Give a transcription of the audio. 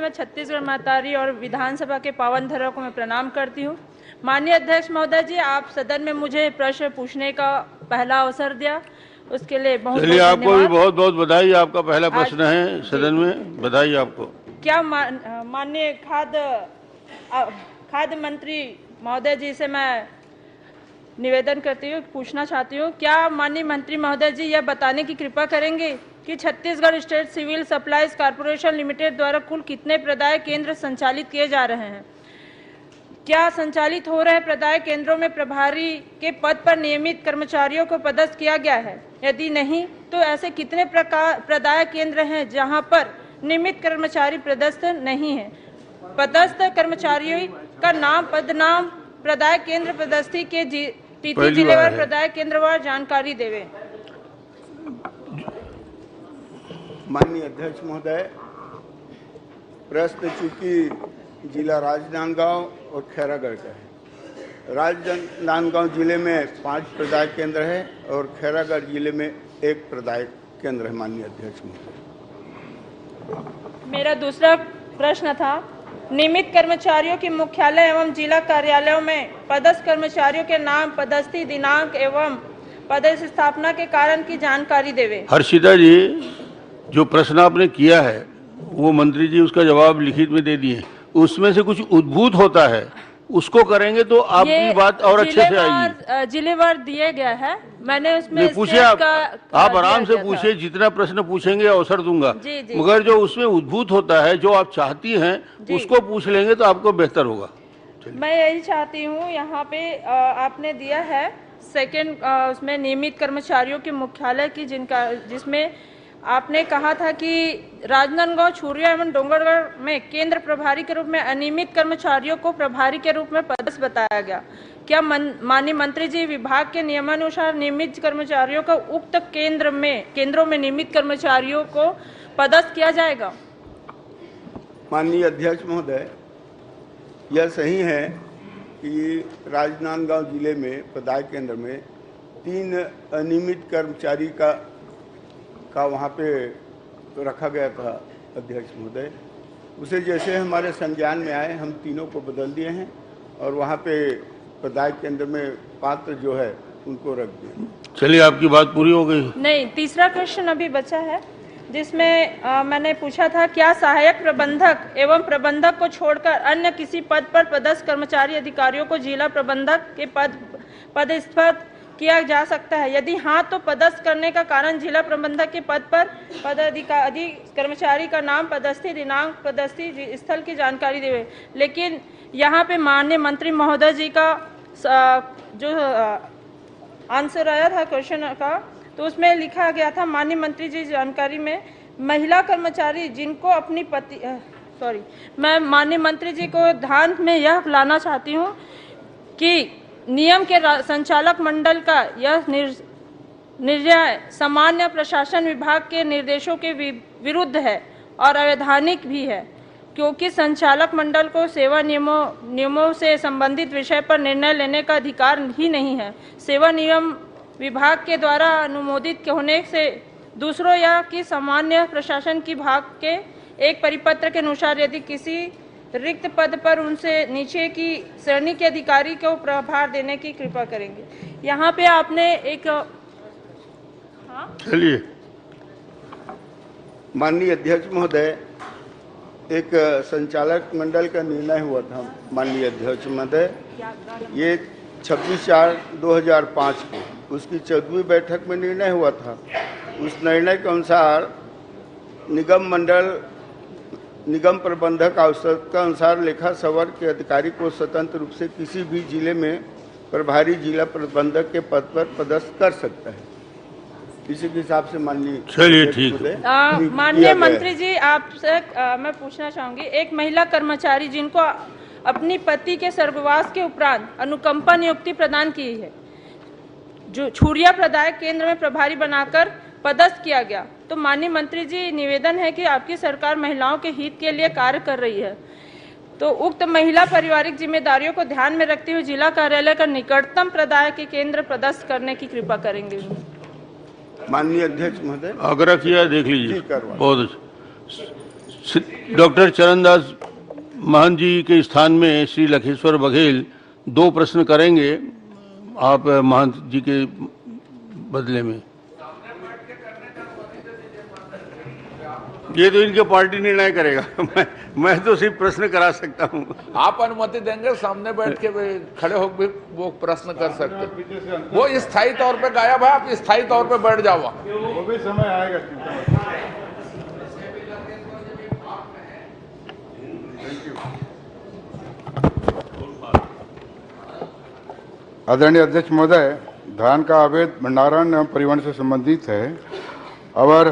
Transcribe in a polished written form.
मैं छत्तीसगढ़ मातारी और विधानसभा के पावन धरा को मैं प्रणाम करती हूँ। माननीय अध्यक्ष महोदय जी, आप सदन में मुझे प्रश्न पूछने का पहला अवसर दिया, उसके लिए बहुत चलिए, बहुत आपको भी बहुत बहुत बधाई। आपका पहला प्रश्न है सदन में, बधाई आपको। क्या माननीय खाद्य मंत्री महोदय जी से मैं निवेदन करती हूँ, पूछना चाहती हूँ, क्या माननीय मंत्री महोदय जी यह बताने की कृपा करेंगे कि Chhattisgarh state civil supplies corporation limited द्वारा कुल कितने प्रदाय केंद्र संचालित किए जा रहे हैं? क्या संचालित हो रहे प्रदाय केंद्रों में प्रभारी के पद पर नियमित कर्मचारियों को पदस्थ किया गया है? यदि नहीं, तो ऐसे कितने प्रदाय केंद्र हैं जहां पर नियमित कर्मचारी पदस्थ नहीं है? पदस्थ कर्मचारियों का नाम, पदनाम, प्रदाय केंद्र पदस्थी के तिथि, जिलेवार प्रदाय केंद्रवार जानकारी देवे। माननीय अध्यक्ष महोदय, प्रश्न चूंकि जिला राजनांदगांव और खैरागढ़ का है। राजनांदगांव जिले में 5 प्रदाय केंद्र है और खैरागढ़ जिले में 1 प्रदाय केंद्र है। माननीय अध्यक्ष महोदय, मेरा दूसरा प्रश्न था, नियमित कर्मचारियों के मुख्यालय एवं जिला कार्यालयों में पदस्थ कर्मचारियों के नाम, पदस्थी, दिनांक एवं पदस्थ स्थापना के कारण की जानकारी देवे। हर्षिता जी, जो प्रश्न आपने किया है वो मंत्री जी उसका जवाब लिखित में दे दिए। उसमें से कुछ उद्भूत होता है, उसको करेंगे तो आपकी बात और अच्छे से आएगी। जिलेवार दिए गया है, मैंने उसमें पूछिए। आप आराम से पूछिए, जितना प्रश्न पूछेंगे अवसर दूंगा। मगर जो उसमें उद्भूत होता है, जो आप चाहती हैं, उसको पूछ लेंगे तो आपको बेहतर होगा। मैं यही चाहती हूँ, यहाँ पे आपने दिया है सेकंड, उसमें नियमित कर्मचारियों के मुख्यालय की जिसमें आपने कहा था कि राजनांदगांव, छुरिया एवं डोंगरगढ़ में केंद्र प्रभारी के रूप में अनियमित कर्मचारियों को प्रभारी के रूप में पदस्थ बताया गया। क्या माननीय मंत्री जी, विभाग के नियमानुसार नियमित कर्मचारियों को उक्त केंद्रों में नियमित कर्मचारियों को पदस्थ किया जाएगा? माननीय अध्यक्ष महोदय, यह सही है कि राजनांदगांव जिले में प्रदाय केंद्र में 3 अनियमित कर्मचारी का वहाँ पे रखा गया था। अध्यक्ष महोदय, उसे जैसे हमारे संज्ञान में आए, हम तीनों को बदल दिए हैं और वहाँ पे प्रदाय केंद्र में पात्र जो है उनको रख दिए। चलिए, आपकी बात पूरी हो गई। नहीं, तीसरा क्वेश्चन अभी बचा है, जिसमें मैंने पूछा था, क्या सहायक प्रबंधक एवं प्रबंधक को छोड़कर अन्य किसी पद पर पदस्थ कर्मचारी अधिकारियों को जिला प्रबंधक के पदस्थ किया जा सकता है? यदि हाँ, तो पदस्थ करने का कारण जिला प्रबंधक के पद पर पदाधिकारी कर्मचारी का नाम, पदस्थी, दिनांक, पदस्थी स्थल की जानकारी देवे। लेकिन यहाँ पे माननीय मंत्री महोदय जी का जो आंसर आया था क्वेश्चन का, तो उसमें लिखा गया था, माननीय मंत्री जी जानकारी में महिला कर्मचारी जिनको अपनी मैं माननीय मंत्री जी को ध्यान में यह लाना चाहती हूँ कि नियम के संचालक मंडल का यह निर्णय सामान्य प्रशासन विभाग के निर्देशों के विरुद्ध है और अवैधानिक भी है, क्योंकि संचालक मंडल को सेवा नियमों से संबंधित विषय पर निर्णय लेने का अधिकार ही नहीं है। सेवा नियम विभाग के द्वारा अनुमोदित होने से दूसरों या कि सामान्य प्रशासन की भाग के एक परिपत्र के अनुसार यदि किसी रिक्त पद पर उनसे नीचे की श्रेणी के अधिकारी को प्रभार देने की कृपा करेंगे। यहाँ पे आपने एक चलिए। माननीय अध्यक्ष महोदय, एक संचालक मंडल का निर्णय हुआ था। माननीय अध्यक्ष महोदय, ये 26/4/2005 को उसकी 14वीं बैठक में निर्णय हुआ था। उस निर्णय के अनुसार निगम प्रबंधक आवश्यकता अनुसार लेखा संवर्ग के अधिकारी को स्वतंत्र रूप से किसी भी जिले में प्रभारी जिला प्रबंधक के पद पर पदस्थ कर सकता है। इसी के हिसाब से माननीय, चलिए ठीक है। माननीय मंत्री जी, आपसे मैं पूछना चाहूंगी, एक महिला कर्मचारी जिनको अपनी पति के स्वर्गवास के उपरांत अनुकंपा नियुक्ति प्रदान की है, जो छुरिया प्रदाय केंद्र में प्रभारी बनाकर पदस्थ किया गया, तो माननीय मंत्री जी, निवेदन है कि आपकी सरकार महिलाओं के हित के लिए कार्य कर रही है, तो उक्त महिला पारिवारिक जिम्मेदारियों को ध्यान में रखते हुए जिला कार्यालय का निकटतम प्रदाय के केंद्र पदस्थ करने की कृपा करेंगे। माननीय अध्यक्ष महोदय, आग्रह किया, देख लीजिए। बहुत अच्छा। डॉक्टर चरणदास महंत जी के स्थान में श्री लखेश्वर बघेल 2 प्रश्न करेंगे आप महंत जी के बदले में। ये तो इनके पार्टी निर्णय करेगा। मैं तो सिर्फ प्रश्न करा सकता हूँ। आप अनुमति देंगे सामने बैठ के खड़े होकर भी वो प्रश्न कर सकते। वो स्थायी तौर पे गायब है, आप स्थायी तौर पे बैठ जाओ। वो भी समय आएगा। आदरणीय अध्यक्ष महोदय, धान का अवैध भंडारण एवं परिवहन से संबंधित है और